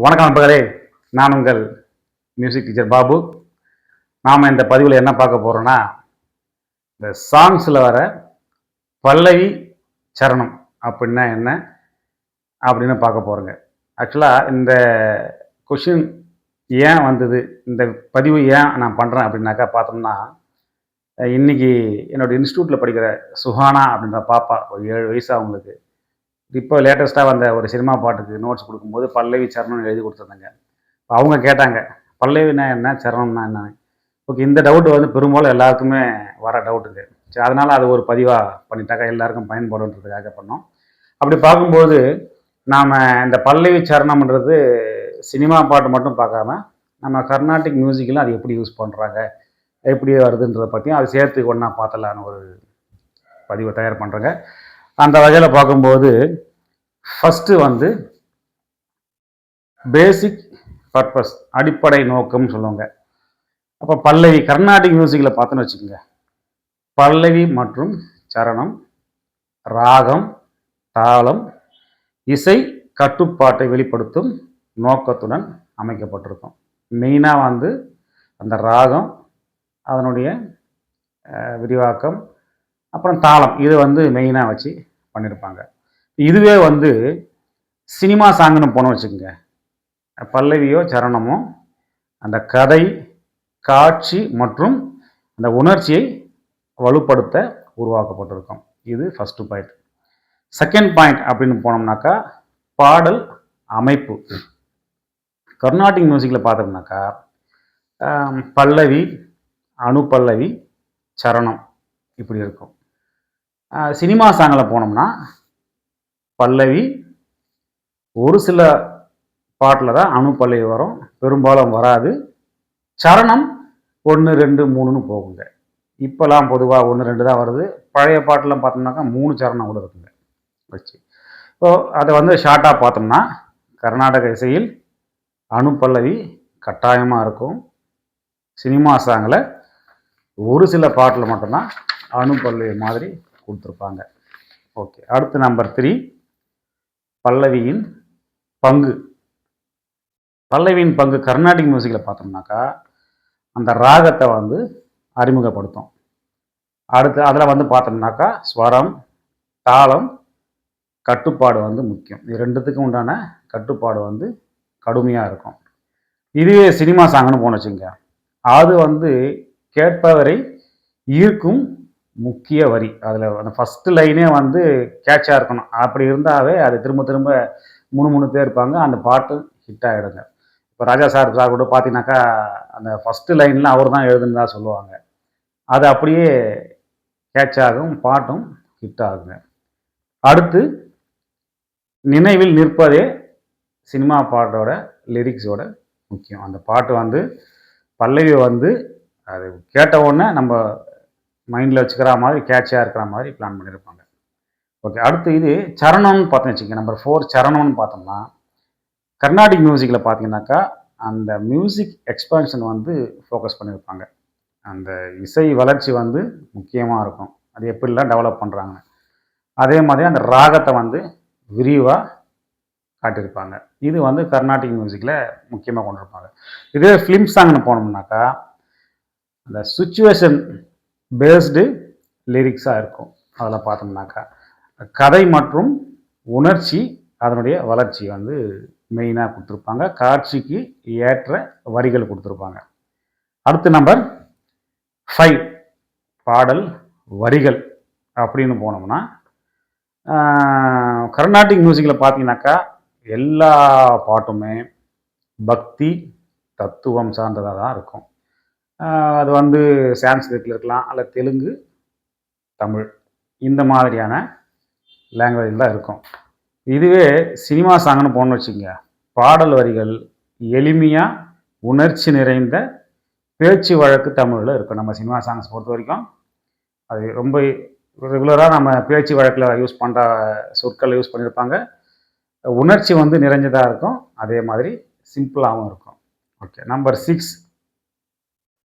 வணக்கம் நண்பர்களே, நான் உங்கள் மியூசிக் டீச்சர் பாபு. நாம் இந்த பதிவில் என்ன பார்க்க போகிறோன்னா, இந்த சாங்ஸில் வர பல்லவி சரணம் அப்படின்னா என்ன அப்படின்னு பார்க்க போகிறோங்க. ஆக்சுவலாக இந்த கொஷின் ஏன் வந்தது, இந்த பதிவு ஏன் நான் பண்ணுறேன் அப்படின்னாக்கா பார்த்தோம்னா, இன்றைக்கி என்னோடய இன்ஸ்டியூட்டில் படிக்கிற சுஹானா அப்படின்ற பாப்பா, ஒரு 7 வயசு அவங்களுக்கு. இப்போ லேட்டஸ்ட்டாக வந்த ஒரு சினிமா பாட்டுக்கு நோட்ஸ் கொடுக்கும்போது பல்லவி சரணம்னு எழுதி கொடுத்துருந்தாங்க. அவங்க கேட்டாங்க, பல்லவினா என்ன, சரணம்னா என்ன? ஓகே, இந்த டவுட் வந்து பெரும்பாலும் எல்லாருக்குமே வர டவுட்டுங்க. சரி, அதனால் அது ஒரு பதிவாக பண்ணிட்டாக்கா எல்லாருக்கும் பயன்படுன்றதுக்காக பண்ணோம். அப்படி பார்க்கும்போது நாம் இந்த பல்லவி சரணம்ன்றது சினிமா பாட்டு மட்டும் பார்க்காம நம்ம கர்நாடிக் மியூசிக்கில் அது எப்படி யூஸ் பண்ணுறாங்க, எப்படி வருதுன்றதை பற்றியும் அது சேர்த்து ஒன்றா பார்த்தலான்னு ஒரு பதிவை தயார் பண்ணுறேங்க. அந்த வகையில் பார்க்கும்போது ஃபஸ்ட்டு வந்து பேசிக் பர்பஸ், அடிப்படை நோக்கம்னு சொல்லுவாங்க. அப்போ பல்லவி கர்நாடிக் மியூசிக்கில் பார்த்தோன்னு வச்சுக்கோங்க, பல்லவி மற்றும் சரணம், ராகம், தாளம், இசை கட்டுப்பாட்டை வெளிப்படுத்தும் நோக்கத்துடன் அமைக்கப்பட்டிருக்கும். மெயினாக வந்து அந்த ராகம், அதனுடைய விரிவாக்கம், அப்புறம் தாளம், இது வந்து மெயினாக வச்சு பண்ணியிருப்பாங்க. இதுவே வந்து சினிமா சாங்குன்னு போனோம் வச்சுக்கோங்க, பல்லவியோ சரணமோ அந்த கதை, காட்சி மற்றும் அந்த உணர்ச்சியை வலுப்படுத்த உருவாக்கப்பட்டிருக்கும். இது ஃபஸ்ட்டு பாயிண்ட். செகண்ட் பாயிண்ட் அப்படின்னு போனோம்னாக்கா பாடல் அமைப்பு. கர்நாடிக் மியூசிக்கில் பார்த்தோம்னாக்கா பல்லவி, அனுபல்லவி, சரணம் இப்படி இருக்கும். சினிமா சாங்கில் போனோம்னா பல்லவி, ஒரு சில பாட்டில் தான் அனுபல்லவி வரும், பெரும்பாலும் வராது. சரணம் 1, 2, 3ன்னு போகுங்க. இப்போலாம் பொதுவாக 1, 2 தான் வருது. பழைய பாட்டெலாம் பார்த்தோம்னாக்கா 3 சரணம் கூட இருக்குங்க வச்சு. ஸோ அதை வந்து ஷார்ட்டாக பார்த்தோம்னா, கர்நாடக இசையில் அனுபல்லவி கட்டாயமாக இருக்கும். சினிமா சாங்கில் ஒரு சில பாட்டில் மட்டும்தான் அனுபல்லவி மாதிரி கொடுத்துருப்பாங்க. ஓகே, அடுத்து நம்பர் 3, பல்லவியின் பங்கு. பல்லவியின் பங்கு கர்நாடிக் மியூசிக்கில் பார்த்தோம்னாக்கா அந்த ராகத்தை வந்து அறிமுகப்படுத்தும். அடுத்து அதில் வந்து பார்த்தோம்னாக்கா ஸ்வரம், தாளம், கட்டுப்பாடு வந்து முக்கியம். இது ரெண்டுத்துக்கும் உண்டான கட்டுப்பாடு வந்து கடுமையாக இருக்கும். இதுவே சினிமா சாங்னு போன வச்சுங்க, அது வந்து கேட்பவரை ஈர்க்கும் முக்கிய வரி. அதில் அந்த ஃபஸ்ட்டு லைனே வந்து கேட்சாக இருக்கணும். அப்படி இருந்தாவே அது திரும்ப திரும்ப முணுமுணுத்தே இருப்பாங்க, அந்த பாட்டு ஹிட் ஆகிடுங்க. இப்போ ராஜா சார் கூட பார்த்தீங்கன்னாக்கா அந்த ஃபஸ்ட்டு லைனில் அவர் தான் எழுதுனதா சொல்லுவாங்க. அது அப்படியே கேட்ச் ஆகும், பாட்டும் ஹிட் ஆகுங்க. அடுத்து நினைவில் நிற்பதே சினிமா பாட்டோட லிரிக்ஸோட முக்கியம். அந்த பாட்டு வந்து பல்லவி வந்து அது கேட்ட உடனே நம்ம மைண்டில் வச்சுக்கிற மாதிரி கேட்சாக இருக்கிற மாதிரி பிளான் பண்ணியிருப்பாங்க. ஓகே, அடுத்து இது சரணம்னு பார்த்தோன்னு வச்சுக்கோங்க, நம்பர் 4 சரணம்னு பார்த்தோம்னா கர்நாடிக் மியூசிக்கில் பார்த்தீங்கன்னாக்கா அந்த மியூசிக் எக்ஸ்பான்ஷன் வந்து ஃபோக்கஸ் பண்ணியிருப்பாங்க. அந்த இசை வளர்ச்சி வந்து முக்கியமாக இருக்கும், அது எப்படிலாம் டெவலப் பண்ணுறாங்க. அதே மாதிரி அந்த ராகத்தை வந்து விரிவாக காட்டியிருப்பாங்க. இது வந்து கர்நாடிக் மியூசிக்கில் முக்கியமாக கொண்டிருப்பாங்க. இதே ஃபிலிம் சாங்னு போனோம்னாக்கா அந்த சுச்சுவேஷன் பேஸ்டு லிரிக்ஸாக இருக்கும். அதில் பார்த்தோம்னாக்கா கதை மற்றும் உணர்ச்சி, அதனுடைய வளர்ச்சி வந்து மெயினாக கொடுத்துருப்பாங்க. காட்சிக்கு ஏற்ற வரிகள் கொடுத்துருப்பாங்க. அடுத்து நம்பர் 5 பாடல் வரிகள் அப்படின்னு போனோம்னா கர்நாடிக் மியூசிக்கில் பார்த்தீங்கன்னாக்கா எல்லா பாட்டுமே பக்தி தத்துவம் சார்ந்ததாக தான் இருக்கும். அது வந்து சான்ஸ்கிரிட்டில் இருக்கலாம், அல்ல தெலுங்கு, தமிழ், இந்த மாதிரியான லாங்குவேஜில் தான் இருக்கும். இதுவே சினிமா சாங்னு போகணும்னு வச்சுக்கோங்க, பாடல் வரிகள் எளிமையாக உணர்ச்சி நிறைந்த பேச்சு வழக்கு தமிழில் இருக்கும். நம்ம சினிமா சாங்ஸ் பொறுத்த வரைக்கும் அது ரொம்ப ரெகுலராக நம்ம பேச்சு வழக்கில் யூஸ் பண்ணுற சொற்களை யூஸ் பண்ணியிருப்பாங்க. உணர்ச்சி வந்து நிறைஞ்சதாக இருக்கும், அதே மாதிரி சிம்பிளாகவும் இருக்கும். ஓகே, நம்பர் 6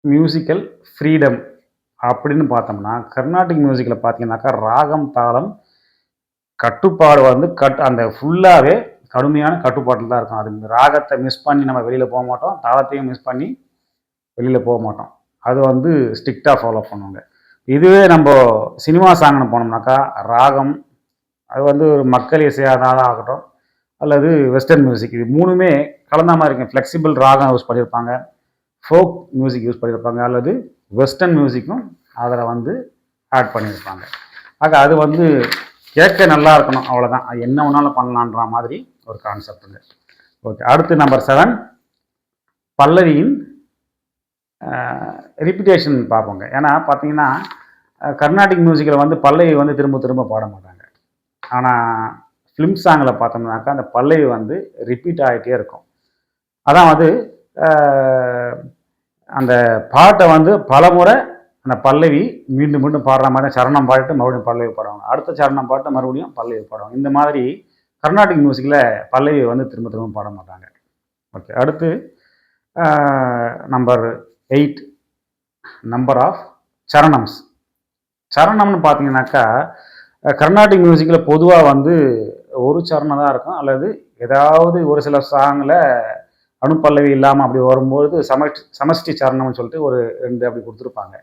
மியூசிக்கல் ஃப்ரீடம் அப்படின்னு பார்த்தோம்னா கர்நாடிக் மியூசிக்கில் பார்த்தீங்கன்னாக்கா ராகம், தாளம், கட்டுப்பாடு வந்து அந்த ஃபுல்லாகவே கடுமையான கட்டுப்பாட்டில் தான் இருக்கும். அது ராகத்தை மிஸ் பண்ணி நம்ம வெளியில் போக மாட்டோம், தாளத்தையும் மிஸ் பண்ணி வெளியில் போக மாட்டோம். அது வந்து ஸ்ட்ரிக்டாக ஃபாலோ பண்ணுவாங்க. இதுவே நம்ம சினிமா சாங்னு போனோம்னாக்கா ராகம் அது வந்து ஒரு மக்கள் இசையாக ஆகட்டும் அல்லது வெஸ்டர்ன் மியூசிக், இது மூணுமே கலந்த மாதிரி இருக்கும். ஃப்ளெக்சிபிள் ராகம் யூஸ் பண்ணியிருப்பாங்க, ஃபோக் மியூசிக் யூஸ் பண்ணியிருப்பாங்க, அல்லது வெஸ்டர்ன் மியூசிக்கும் அதில் வந்து ஆட் பண்ணியிருப்பாங்க. ஆக அது வந்து கேட்க நல்லா இருக்கணும், அவ்வளோதான். அது என்ன வேணாலும் பண்ணலான்ற மாதிரி ஒரு கான்செப்டுங்க. ஓகே, அடுத்து நம்பர் 7 பல்லவியின் ரிப்பிட்டேஷன் பார்ப்போங்க. ஏன்னா பார்த்தீங்கன்னா கர்நாடிக் மியூசிக்கில் வந்து பல்லவி வந்து திரும்ப திரும்ப பாட மாட்டாங்க. ஆனால் ஃபிலிம் சாங்கில் பார்த்தோம்னாக்கா அந்த பல்லவி வந்து ரிப்பீட் ஆகிட்டே இருக்கும். அதான் வந்து அந்த பாட்டை வந்து பல முறை அந்த பல்லவி மீண்டும் மீண்டும் பாடுற மாதிரி சரணம் பாடிட்டு மறுபடியும் பல்லவி பாடுவாங்க, அடுத்த சரணம் பாட்டு மறுபடியும் பல்லவி பாடுவாங்க. இந்த மாதிரி கர்நாடிக் மியூசிக்கில் பல்லவி வந்து திரும்ப திரும்ப பாட மாட்டாங்க. ஓகே, அடுத்து நம்பர் 8 நம்பர் ஆஃப் சரணம்ஸ். சரணம்னு பார்த்தீங்கன்னாக்கா கர்நாடிக் மியூசிக்கில் பொதுவாக வந்து ஒரு சரணம் தான் இருக்கும், அல்லது ஏதாவது ஒரு சில சாங்கில் அணுப்பல்லவி இல்லாமல் அப்படி வரும்போது சமஷ்டி சரணம்னு சொல்லிட்டு ஒரு 2 அப்படி கொடுத்துருப்பாங்க.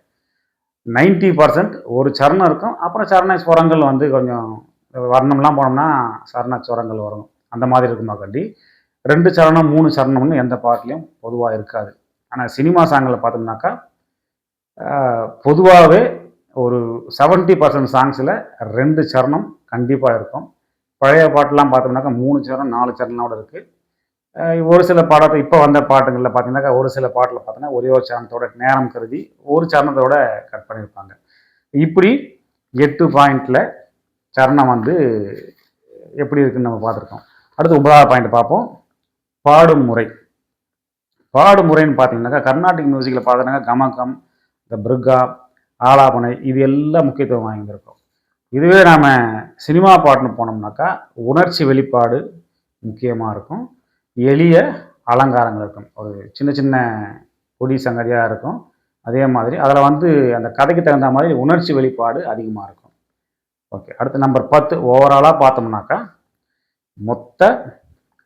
90% ஒரு சரணம் இருக்கும், அப்புறம் சரண ஸ்வரங்கள் வந்து கொஞ்சம் வர்ணம்லாம் போனோம்னா சரண ஸ்வரங்கள் வரும். அந்த மாதிரி இருக்குமா கண்டி 2 சரணம் 3 சரணம்னு எந்த பாட்டுலையும் பொதுவாக இருக்காது. ஆனால் சினிமா சாங்கில் பார்த்தோம்னாக்கா பொதுவாகவே ஒரு 70% சாங்ஸில் 2 சரணம் கண்டிப்பாக இருக்கும். பழைய பாட்டெலாம் பார்த்தோம்னாக்கா 3 சரணம் 4 சரணோட இருக்குது. ஒரு சில பாடத்தை இப்போ வந்த பாட்டுங்களில் பார்த்தீங்கன்னாக்கா ஒரு சில பாட்டில் பார்த்தீங்கன்னா ஒரே ஒரு சரணத்தோட நேரம் கருதி ஒரு சரணத்தோட கட் பண்ணியிருப்பாங்க. இப்படி 8 பாயிண்டில் சரணம் வந்து எப்படி இருக்குன்னு நம்ம பார்த்துருக்கோம். அடுத்து 9வது பாயிண்ட் பார்ப்போம், பாடும் முறை. பாடும் முறைன்னு பார்த்தீங்கன்னாக்கா கர்நாடிக் மியூசிக்கில் பார்த்தீங்கன்னா கமகம், இந்த பிருகா, ஆலாபனை இது எல்லாம் முக்கியத்துவம் வாங்கியிருக்கோம். இதுவே நாம் சினிமா பாட்டுன்னு போனோம்னாக்கா உணர்ச்சி வெளிப்பாடு முக்கியமாக இருக்கும், எளிய அலங்காரங்கள் இருக்கும், ஒரு சின்ன சின்ன பொடி சங்கதியாக இருக்கும். அதே மாதிரி அதில் வந்து அந்த கதைக்கு தகுந்த மாதிரி உணர்ச்சி வெளிப்பாடு அதிகமாக இருக்கும். ஓகே, அடுத்து நம்பர் 10 ஓவராலாக பார்த்தோம்னாக்கா மொத்த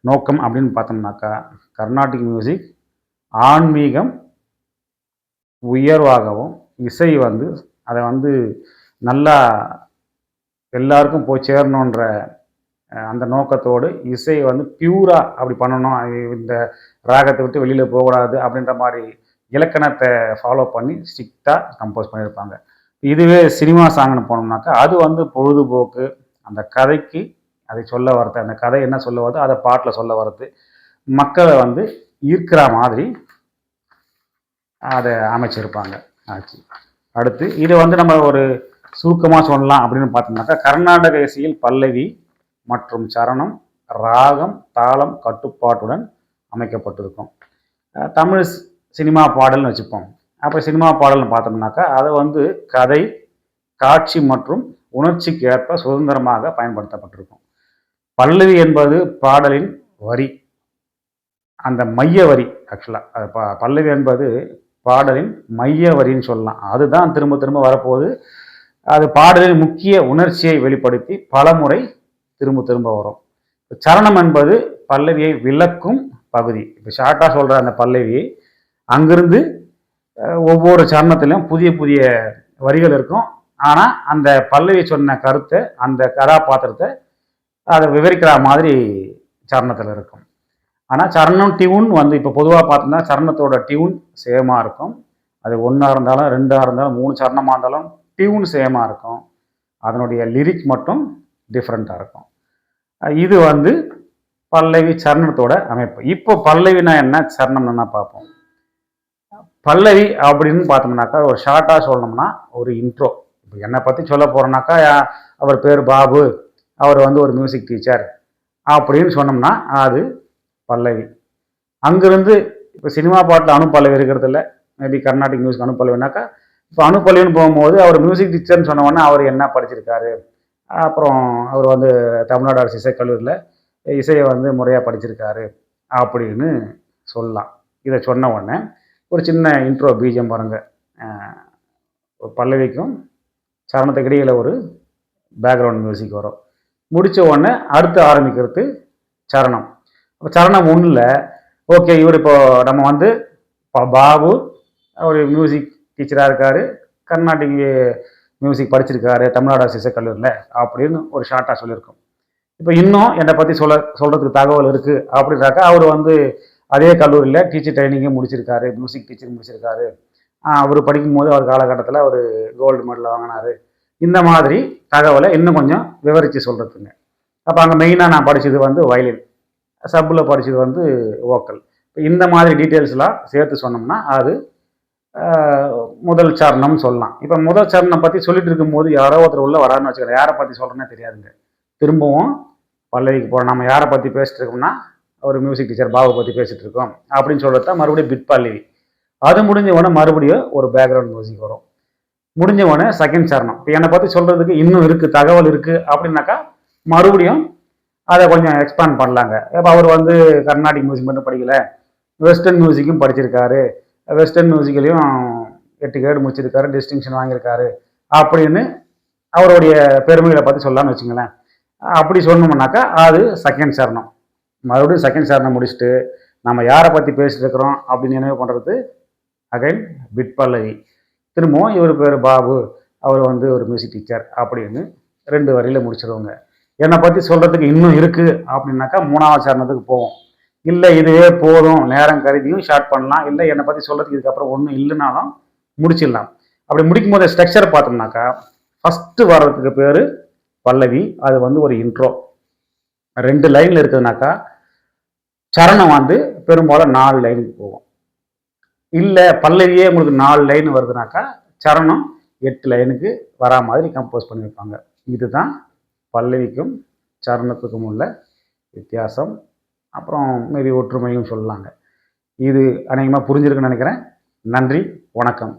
நோக்கம் அப்படின்னு பார்த்தோம்னாக்கா கர்நாடிக் மியூசிக் ஆன்மீகம் உயர்வாகவும் இசை வந்து அதை வந்து நல்லா எல்லாருக்கும் போய் சேரணுன்ற அந்த நோக்கத்தோடு இசை வந்து பியூராக அப்படி பண்ணணும், இந்த ராகத்தை விட்டு வெளியில் போகக்கூடாது அப்படின்ற மாதிரி இலக்கணத்தை ஃபாலோ பண்ணி ஸ்ட்ரிக்டாக கம்போஸ் பண்ணியிருப்பாங்க. இதுவே சினிமா சாங்னு போனோம்னாக்கா அது வந்து பொழுதுபோக்கு, அந்த கதைக்கு அதை சொல்ல வரது, அந்த கதை என்ன சொல்ல வருது அதை பாட்டில் சொல்ல வரது, மக்களை வந்து ஈர்க்கிற மாதிரி அதை அமைச்சிருப்பாங்க. ஆச்சு, அடுத்து இது வந்து நம்ம ஒரு சுருக்கமாக சொல்லலாம் அப்படின்னு பார்த்தோம்னாக்கா கர்நாடக இசையில் பல்லவி மற்றும் சரணம் ராகம் தாளம் கட்டுப்பாட்டுடன் அமைக்கப்பட்டிருக்கும். தமிழ் சினிமா பாடல்னு வச்சுப்போம். அப்போ சினிமா பாடல்னு பார்த்தோம்னாக்கா அதை வந்து கதை காட்சி மற்றும் உணர்ச்சிக்கு ஏற்ப சுதந்திரமாக பயன்படுத்தப்பட்டிருக்கும். பல்லவி என்பது பாடலின் வரி, அந்த மைய வரி. ஆக்சுவலாக பல்லவி என்பது பாடலின் மைய வரின்னு சொல்லலாம். அதுதான் திரும்ப திரும்ப வரப்போகுது. அது பாடலின் முக்கிய உணர்ச்சியை வெளிப்படுத்தி பல முறை திரும்ப திரும்ப வரும். சரணம் என்பது பல்லவியை விளக்கும் பகுதி. இப்போ ஷார்ட்டாக சொல்கிற அந்த பல்லவி அங்கிருந்து ஒவ்வொரு சரணத்திலையும் புதிய புதிய வரிகள் இருக்கும். ஆனால் அந்த பல்லவி சொன்ன கருத்தை, அந்த கதாபாத்திரத்தை அதை விவரிக்கிற மாதிரி சரணத்தில் இருக்கும். ஆனால் சரணம் டியூன் வந்து இப்போ பொதுவாக பார்த்தோம்னா சரணத்தோட டியூன் சேமாக இருக்கும். அது 1 இருந்தாலும் 2 இருந்தாலும் 3 சரணமாக இருந்தாலும் டியூன் சேமாக இருக்கும். அதனுடைய லிரிக் மட்டும் டிஃப்ரெண்ட்டாக இருக்கும். இது வந்து பல்லவி சரணத்தோட அமைப்பு. இப்போ பல்லவினா என்ன, சரணம்னா பார்ப்போம். பல்லவி அப்படின்னு பார்த்தோம்னாக்கா ஒரு ஷார்ட்டாக சொல்லணும்னா ஒரு இன்ட்ரோ. இப்போ என்னை பற்றி சொல்ல போகிறோம்னாக்கா அவர் பேர் பாபு, அவர் வந்து ஒரு மியூசிக் டீச்சர் அப்படின்னு சொன்னோம்னா அது பல்லவி. அங்கிருந்து இப்போ சினிமா பாட்டில் அணுப்பல்லவி இருக்கிறது இல்லை, மேபி கர்நாடிக் மியூசிக் அணுப்பல்லவினாக்கா இப்போ அணுப்பல்லவின்னு போகும்போது அவர் மியூசிக் டீச்சர்னு சொன்னோன்னா அவர் என்ன படிச்சிருக்காரு, அப்புறம் அவர் வந்து தமிழ்நாடு அரசு இசைக்கல்லூரியில் இசையை வந்து முறையாக படிச்சிருக்காரு அப்படின்னு சொல்லலாம். இதை சொன்ன உடனே ஒரு சின்ன இன்ட்ரோ பீஜம் பாருங்கள், பல்லவிக்கும் சரணத்துக்கு இடையில் ஒரு பேக்ரவுண்ட் மியூசிக் வரும். முடித்த உடனே அடுத்து ஆரம்பிக்கிறது சரணம். இப்போ சரணம் ஒன்றில் ஓகே இவர் இப்போ நம்ம வந்து பாபு ஒரு மியூசிக் டீச்சராக இருக்கார், கர்நாடிக் மியூசிக் படிச்சிருக்காரு தமிழ்நாடு அரசு இசைக்கல்லூரியில் அப்படின்னு ஒரு ஷார்ட்டாக சொல்லியிருக்கோம். இப்போ இன்னும் என்னை பற்றி சொல்கிறதுக்கு தகவல் இருக்குது அப்படின்னாக்கா அவர் வந்து அதே கல்லூரியில் டீச்சர் ட்ரைனிங்கே முடிச்சிருக்காரு, மியூசிக் டீச்சர் முடிச்சிருக்காரு, அவர் படிக்கும்போது அவர் காலகட்டத்தில் அவர் கோல்டு மெடல் வாங்கினார். இந்த மாதிரி தகவலை இன்னும் கொஞ்சம் விவரித்து சொல்கிறதுங்க. அப்போ அங்கே மெயினாக நான் படித்தது வந்து வயலின், சப்பில் படித்தது வந்து வோக்கல். இந்த மாதிரி டீட்டெயில்ஸ்லாம் சேர்த்து சொன்னோம்னா அது முதல் சரணம்னு சொல்லலாம். இப்போ முதல் சரணம் பற்றி சொல்லிட்டு இருக்கும்போது யாரோ ஒருத்தர் உள்ள வரான்னு வச்சுக்கிறேன், யாரை பற்றி சொல்கிறேன்னே தெரியாதுங்க. திரும்பவும் பல்லவிக்கு போகிறோம். நம்ம யாரை பற்றி பேசிட்டு இருக்கோம்னா ஒரு மியூசிக் டீச்சர் பாபு பற்றி பேசிகிட்டு இருக்கோம் அப்படின்னு சொல்கிறது தான் மறுபடியும் பிட் பல்லவி. அது முடிஞ்ச உடனே மறுபடியும் ஒரு பேக்ரவுண்ட் மியூசிக் வரும். முடிஞ்ச உடனே செகண்ட் சரணம். இப்போ என்னை பற்றி சொல்கிறதுக்கு இன்னும் இருக்குது, தகவல் இருக்குது அப்படின்னாக்கா மறுபடியும் அதை கொஞ்சம் எக்ஸ்பேண்ட் பண்ணலாங்க. இப்போ அவர் வந்து கர்நாடிக் மியூசிக் மட்டும் படிக்கல, வெஸ்டர்ன் மியூசிக்கும் படிச்சிருக்காரு, வெஸ்டர்ன் மியூசிக்லேயும் 8 கிரேடு முடிச்சிருக்காரு, டிஸ்டிங்ஷன் வாங்கியிருக்காரு அப்படின்னு அவருடைய பெருமைகளை பற்றி சொல்லலாம்னு வச்சுங்களேன். அப்படி சொன்னோம்னாக்கா அது செகண்ட் சரணம். மறுபடியும் செகண்ட் சரணம் முடிச்சுட்டு நம்ம யாரை பற்றி பேசிட்டு இருக்கிறோம் அப்படின்னு நினைவு பண்ணுறது அகைன் பிட் பல்லவி. திரும்பவும் இவர் பேர் பாபு, அவர் வந்து ஒரு மியூசிக் டீச்சர் அப்படின்னு 2 வரியில் முடிச்சிடுவோங்க. என்னை பற்றி சொல்கிறதுக்கு இன்னும் இருக்குது அப்படின்னாக்கா 3வது சரணத்துக்கு போவோம். இல்லை இதுவே போதும், நேரம் கருதியும் ஷார்ட் பண்ணலாம், இல்லை என்னை பற்றி சொல்கிறதுக்கு இதுக்கப்புறம் ஒன்றும் இல்லைனாலும் முடிச்சிடலாம். அப்படி முடிக்கும் போது ஸ்ட்ரக்சர் பார்த்தோம்னாக்கா ஃபஸ்ட்டு வர்றதுக்கு பேர் பல்லவி, அது வந்து ஒரு இன்ட்ரோ 2 லைனில் இருக்குதுனாக்கா சரணம் வந்து பெரும்பாலும் 4 லைனுக்கு போகும். இல்லை பல்லவியே உங்களுக்கு 4 லைன் வருதுனாக்கா சரணம் 8 லைனுக்கு வரா மாதிரி கம்போஸ் பண்ணி வைப்பாங்க. இதுதான் பல்லவிக்கும் சரணத்துக்கும் உள்ள வித்தியாசம். அப்புறம் மேபி ஒற்றுமையும் சொல்லலாங்க. இது அநேகமாக புரிஞ்சிருக்குன்னு நினைக்கிறேன். நன்றி, வணக்கம்.